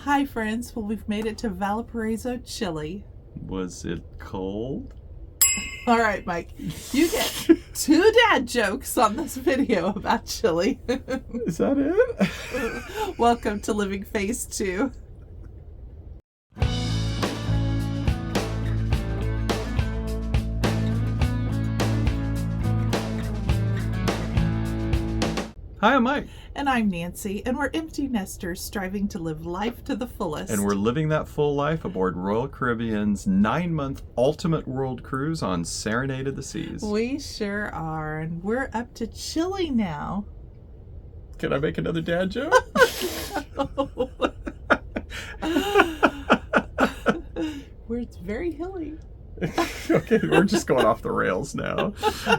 Hi, friends. Well, we've made it to Valparaiso, Chile. Was it cold? All right, Mike. You get 2 dad jokes on this video about Chile. Is that it? Welcome to Living Phase 2. Hi, I'm Mike. And I'm Nancy, and we're empty nesters striving to live life to the fullest. And we're living that full life aboard Royal Caribbean's 9-month ultimate world cruise on Serenade of the Seas. We sure are, and we're up to Chile now. Can I make another dad joke? Where it's very hilly. Okay, we're just going off the rails now.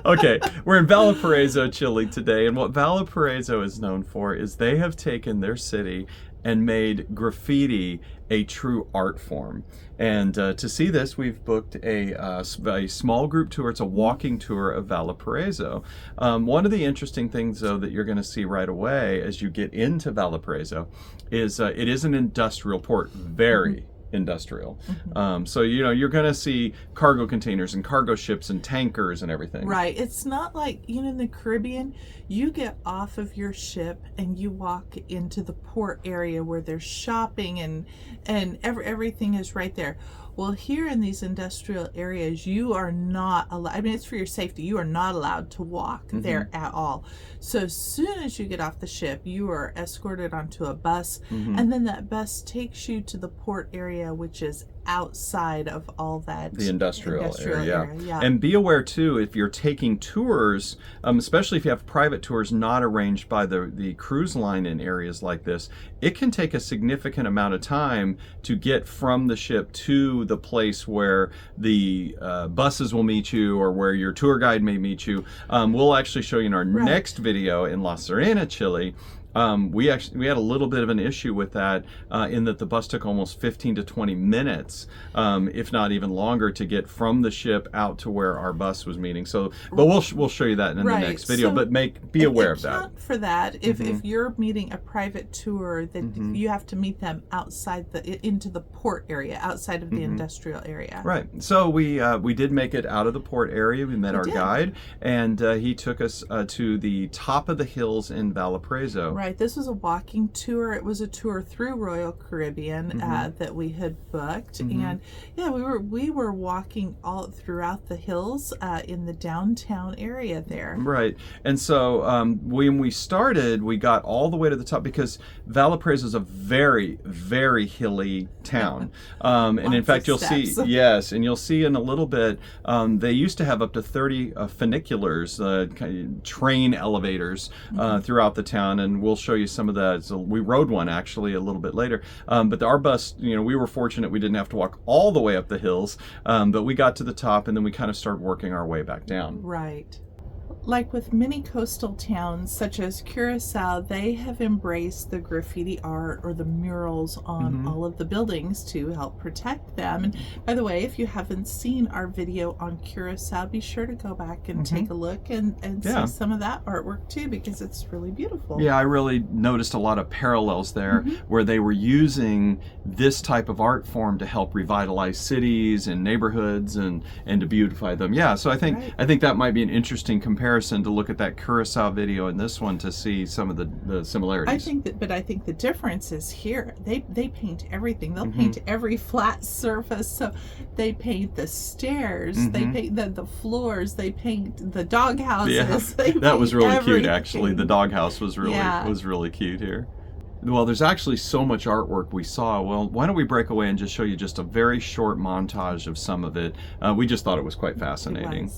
Okay, we're in Valparaiso, Chile today, and what Valparaiso is known for is they have taken their city and made graffiti a true art form. And to see this, we've booked a small group tour. It's a walking tour of Valparaiso. One of the interesting things, though, that you're going to see right away as you get into Valparaiso is it is an industrial port, very industrial. So you're going to see cargo containers and cargo ships and tankers and everything. Right. It's not like, in the Caribbean, you get off of your ship and you walk into the port area where there's shopping and everything is right there. Well, here in these industrial areas, you are not allowed. I mean, it's for your safety. You are not allowed to walk there at all. So as soon as you get off the ship, you are escorted onto a bus, and then that bus takes you to the port area, which is outside of all that. The industrial area. Yeah. And be aware, too, if you're taking tours, especially if you have private tours not arranged by the cruise line in areas like this, it can take a significant amount of time to get from the ship to the place where the buses will meet you or where your tour guide may meet you. We'll actually show you in our next video in La Serena, Chile. We had a little bit of an issue with that in that the bus took almost 15 to 20 minutes, if not even longer, to get from the ship out to where our bus was meeting. So, but we'll show you that in the next video. So but be aware of that. For that, if you're meeting a private tour, then you have to meet them outside into the port area, outside of the industrial area. Right. So we did make it out of the port area. We met our guide, and he took us to the top of the hills in Valparaiso. Right. This was a walking tour. It was a tour through Royal Caribbean that we had booked, and we were walking all throughout the hills in the downtown area there. Right. And so when we started, we got all the way to the top because Valparaiso is a very, very hilly town, and in fact, you'll see and you'll see in a little bit. They used to have up to 30 funiculars, train elevators throughout the town, and we'll show you some of that. So we rode one actually a little bit later, but our bus, we were fortunate we didn't have to walk all the way up the hills, but we got to the top and then we kind of started working our way back down. Right. Like with many coastal towns such as Curacao, they have embraced the graffiti art or the murals on all of the buildings to help protect them. And by the way, if you haven't seen our video on Curacao, be sure to go back and take a look and see some of that artwork too, because it's really beautiful. Yeah, I really noticed a lot of parallels there where they were using this type of art form to help revitalize cities and neighborhoods and to beautify them. Yeah, so I think that might be an interesting comparison to look at that Curacao video and this one to see some of the similarities. I think the difference is here. They paint everything. They'll paint every flat surface. So they paint the stairs. They paint the floors. They paint the dog houses. Yeah, that was really cute. Actually, the doghouse was really cute here. Well, there's actually so much artwork we saw. Well, why don't we break away and just show you just a very short montage of some of it. We just thought it was quite fascinating.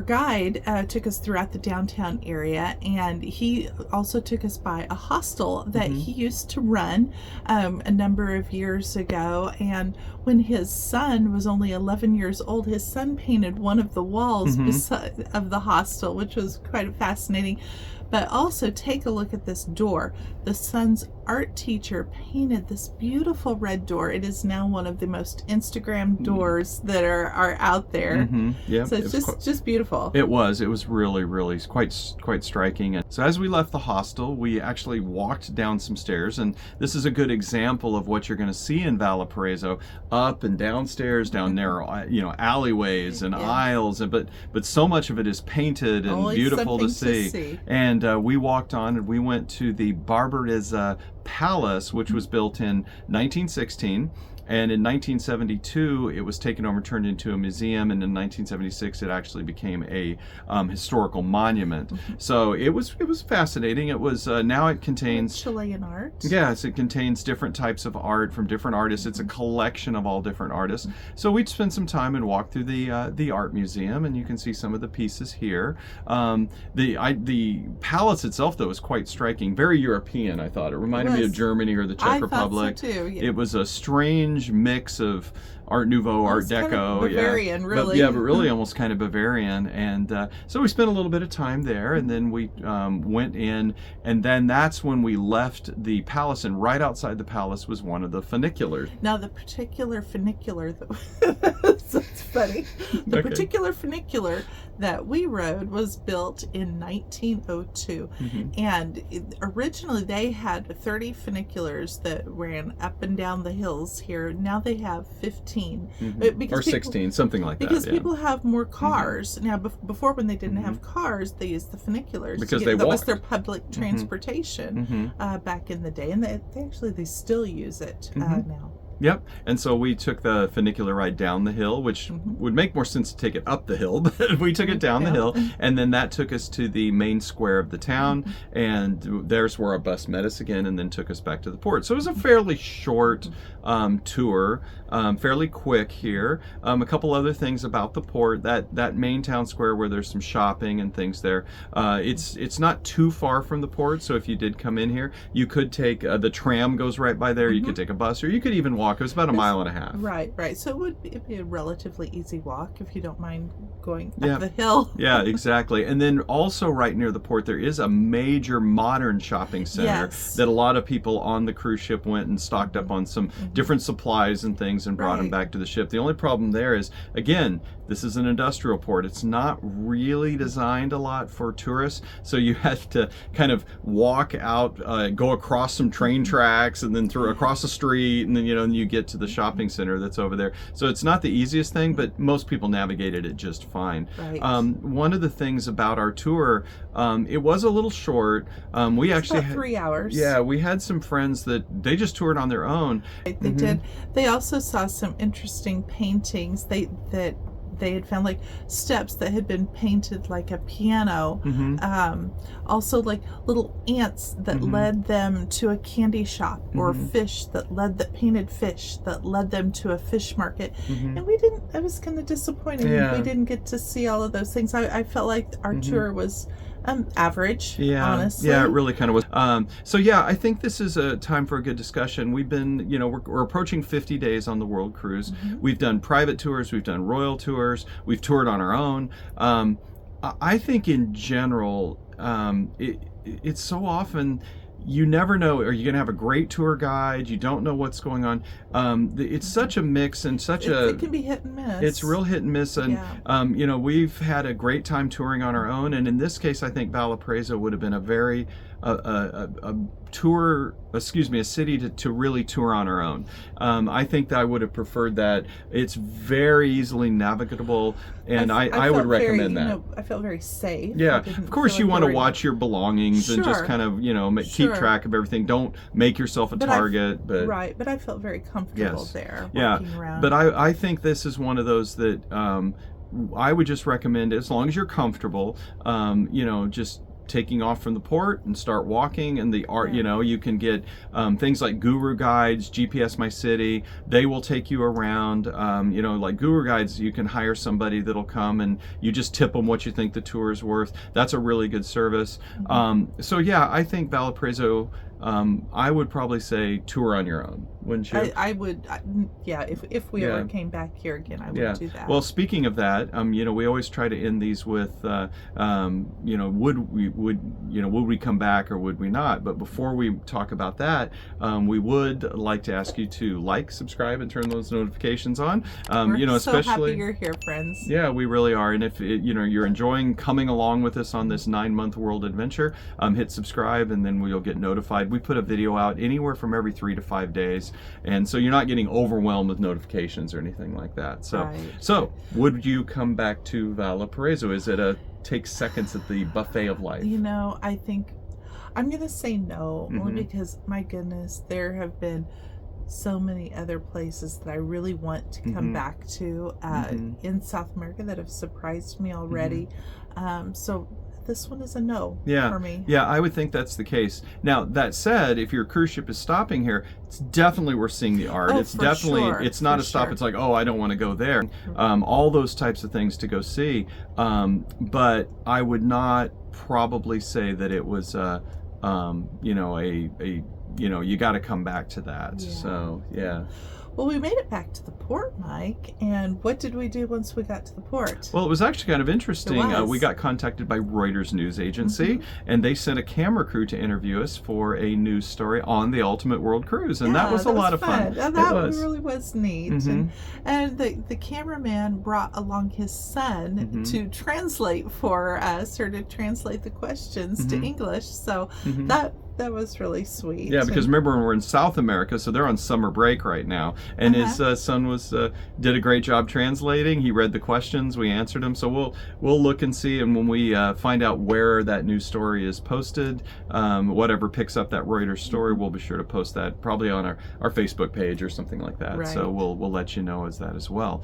guide took us throughout the downtown area, and he also took us by a hostel that he used to run a number of years ago. And when his son was only 11 years old, his son painted one of the walls of the hostel, which was quite fascinating. But also take a look at this door. The son's art teacher painted this beautiful red door. It is now one of the most Instagram doors that are out there. Yeah, so it's just beautiful. It was really quite striking. And so as we left the hostel, we actually walked down some stairs, and this is a good example of what you're going to see in Valparaiso: up and downstairs, down narrow alleyways and aisles, and but so much of it is painted and Always beautiful to something see. And we walked on and we went to the Barbareza Palace, which was built in 1916. And in 1972, it was taken over, turned into a museum, and in 1976, it actually became a historical monument. So it was fascinating. It was now it contains Chilean art. Yes, it contains different types of art from different artists. It's a collection of all different artists. So we spent some time and walked through the art museum, and you can see some of the pieces here. The palace itself, though, was quite striking. Very European, I thought. It reminded me of Germany or the Czech Republic. I thought so too. Yeah. It was a strange mix of Art Nouveau, Art Deco, kind of Bavarian, really. But really almost kind of Bavarian. And so we spent a little bit of time there, and then we went in, and then that's when we left the palace, and right outside the palace was one of the funiculars. Now, the particular funicular, that's funny. The particular funicular that we rode was built in 1902, and originally they had 30 funiculars that ran up and down the hills here. Now they have 15, or 16, something like that. Because people have more cars now. Before, when they didn't have cars, they used the funiculars because that was their public transportation back in the day, and they still use it now. Yep. And so we took the funicular ride down the hill, which would make more sense to take it up the hill, but we took it down the hill. And then that took us to the main square of the town. And there's where our bus met us again, and then took us back to the port. So it was a fairly short tour, fairly quick here. A couple other things about the port: that main town square where there's some shopping and things there. It's not too far from the port, so if you did come in here, you could take the tram goes right by there. You could take a bus, or you could even walk. It was about a mile and a half. Right. So it'd be a relatively easy walk if you don't mind going up the hill. Yeah, exactly. And then also right near the port, there is a major modern shopping center that a lot of people on the cruise ship went and stocked up on some different supplies and things and brought them back to the ship. The only problem there is, again, this is an industrial port. It's not really designed a lot for tourists, so you have to kind of walk out, go across some train tracks, and then through across the street, and then you get to the shopping center that's over there. So it's not the easiest thing, but most people navigated it just fine. Right. One of the things about our tour, it was a little short. We actually about 3 hours. Yeah, we had some friends that they just toured on their own. They did. They also saw some interesting paintings. They had found like steps that had been painted like a piano. Also like little ants that led them to a candy shop, or fish that painted fish that led them to a fish market. And I was kind of disappointed we didn't get to see all of those things. I felt like our tour was average, honestly. Yeah, it really kind of was. So yeah, I think this is a time for a good discussion. We've been, we're approaching 50 days on the World Cruise. We've done private tours, we've done royal tours, we've toured on our own. I think in general, it's so often, you never know, are you going to have a great tour guide? You don't know what's going on. It's such a mix and it can be hit and miss. It's real hit and miss. And, we've had a great time touring on our own. And in this case, I think Valparaiso would have been a very, a city to really tour on our own. I think that I would have preferred that. It's very easily navigable, and I would recommend that. I felt very safe. Yeah, of course you want to watch your belongings and just kind of, keep track of everything. Don't make yourself a target. But I felt very comfortable there walking around. But I think this is one of those that I would just recommend, as long as you're comfortable, just taking off from the port and start walking, and the art, Yeah. you know, you can get things like guru guides, GPS My City. They will take you around. You know, like guru guides, you can hire somebody that'll come and you just tip them what you think the tour is worth. That's a really good service. So yeah, I think Valparaiso, I would probably say tour on your own, wouldn't you? I would, yeah. If we ever came back here again, I would do that. Well, speaking of that, you know, we always try to end these with, you know, would we come back or would we not? But before we talk about that, we would like to ask you to like, subscribe, and turn those notifications on. We're you know, so especially happy you're here, friends. Yeah, we really are. And if you know, you're enjoying coming along with us on this 9-month world adventure, hit subscribe, and then you'll get notified. We put a video out anywhere from every 3 to 5 days, and so you're not getting overwhelmed with notifications or anything like that. So, so would you come back to Valparaiso? Is it a take seconds at the buffet of life? You know, I think I'm gonna say no, only because, my goodness, there have been so many other places that I really want to come back to in South America that have surprised me already. So this one is a no for me. Yeah, I would think that's the case. Now, that said, if your cruise ship is stopping here, it's definitely worth seeing the art. It's definitely, it's not a stop. It's like, oh, I don't want to go there. All those types of things to go see. But I would not probably say that it was, you know, you know, you got to come back to that. So, yeah. Well, we made it back to the port, Mike, and what did we do once we got to the port? Well, it was actually kind of interesting. It was. We got contacted by Reuters news agency, and they sent a camera crew to interview us for a news story on the Ultimate World Cruise, and that was a lot of fun. That really was neat. And the cameraman brought along his son to translate for us, or to translate the questions to English. So that was really sweet. Yeah, because remember, we're in South America, so they're on summer break right now, and his son did a great job translating. He read the questions, we answered them. So we'll look and see, and when we find out where that news story is posted, whatever picks up that Reuters story, we'll be sure to post that probably on our Facebook page or something like that. So we'll let you know as that as well.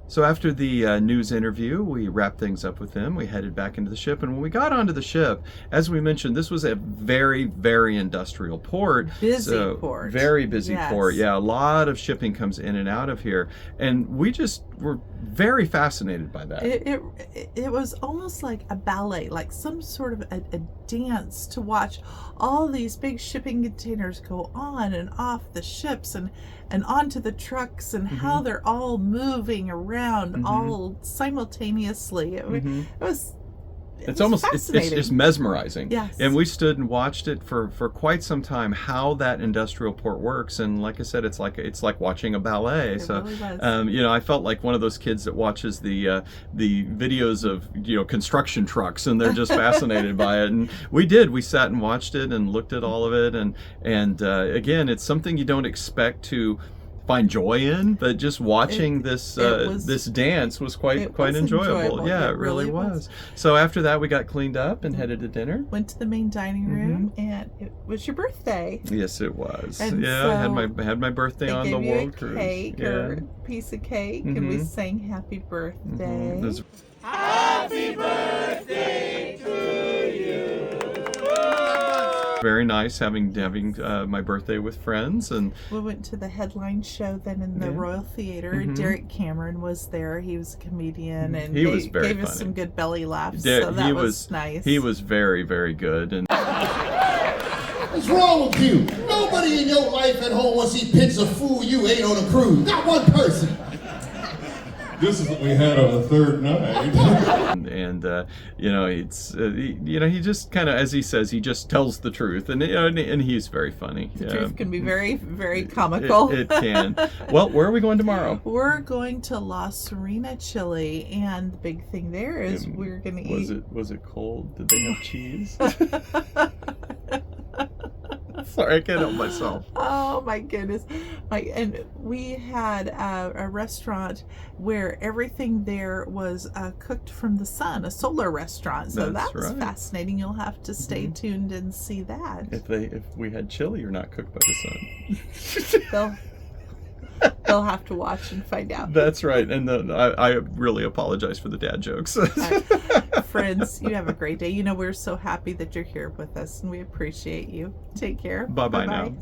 So after the news interview, we wrapped things up with them. We headed back into the ship, and when we got onto the ship, as we mentioned, this was a very, very industrial port. Busy port. Very busy port. Yeah, a lot of shipping comes in and out of here, and we just were very fascinated by that. It was almost like a ballet, like some sort of a dance to watch all these big shipping containers go on and off the ships and onto the trucks, and how they're all moving around all simultaneously. It's almost it's mesmerizing. Yes. And we stood and watched it for quite some time, how that industrial port works. And like I said, it's like watching a ballet. It really was. You know, I felt like one of those kids that watches the videos of, you know, construction trucks, and they're just fascinated by it. And we sat and watched it and looked at all of it. And again, it's something you don't expect to find joy in, but just watching this dance was quite enjoyable. Yeah, it really was. So after that, we got cleaned up and headed to dinner. Went to the main dining room, and it was your birthday. Yes, it was. And so I had my birthday on the world cruise. Cake or a piece of cake, and we sang happy birthday. Happy birthday to you. Very nice having my birthday with friends, and we went to the headline show then in the Royal Theater. Derek Cameron was there. He was a comedian, and he was very gave funny. Us some good belly laughs. So that was nice. He was very, very good. And what's wrong with you? Nobody in your life at home wants to see pictures of food you ate on a cruise. Not one person. This is what we had on the third night. and you know, it's you know, he just kind of, as he says, he just tells the truth, and you know, and he's very funny. The truth can be very, very comical. It can. Well, where are we going tomorrow? We're going to La Serena, Chile, and the big thing there is we're going to eat. Was it cold? Did they have cheese? Sorry, I can't help myself. Oh my goodness. And we had a restaurant where everything there was cooked from the sun, a solar restaurant. So that was fascinating. You'll have to stay tuned and see that. If we had chili or not cooked by the sun. They'll have to watch and find out. That's right. And then I really apologize for the dad jokes. Friends, you have a great day. We're so happy that you're here with us, and we appreciate you. Take care. Bye-bye now.